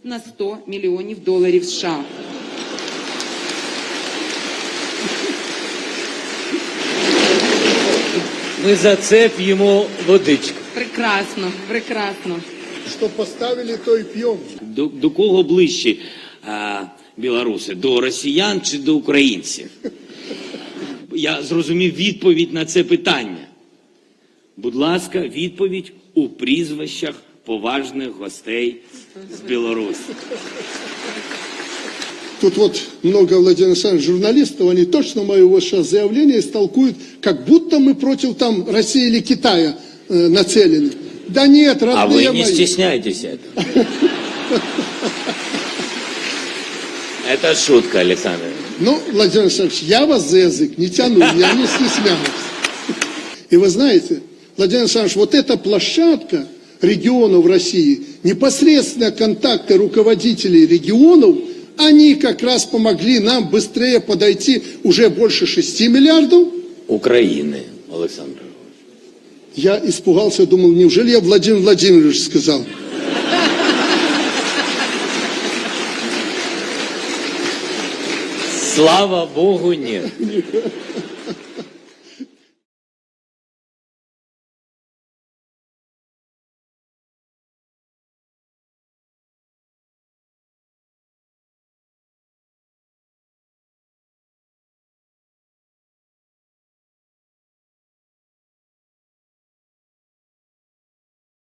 на 100 мільйонів доларів США. Ми за це п'ємо водичку. Прекрасно, прекрасно. Что поставили, то и пьем. До кого ближче білоруси? До росіян чи до українців? Я зрозумів відповідь на це питання. Будь ласка, відповідь у прізвищах поважних гостей з Білорусі. Тут вот много, Владимир Александрович, журналистов, они точно мое вот сейчас заявление истолкуют, как будто мы против там России или Китая нацелены. Да нет, родные А вы не мои. стесняйтесь этого. Это шутка, Александр. Ну, Владимир Александрович, я вас за язык не тяну, я не стесняюсь. И вы знаете, Владимир Александрович, вот эта площадка регионов России, непосредственно контакты руководителей регионов, они как раз помогли нам быстрее подойти уже больше 6 миллиардов. України, Олександр. Я испугался, думал, неужели я Владимир Владимирович сказал? Слава Богу, нет.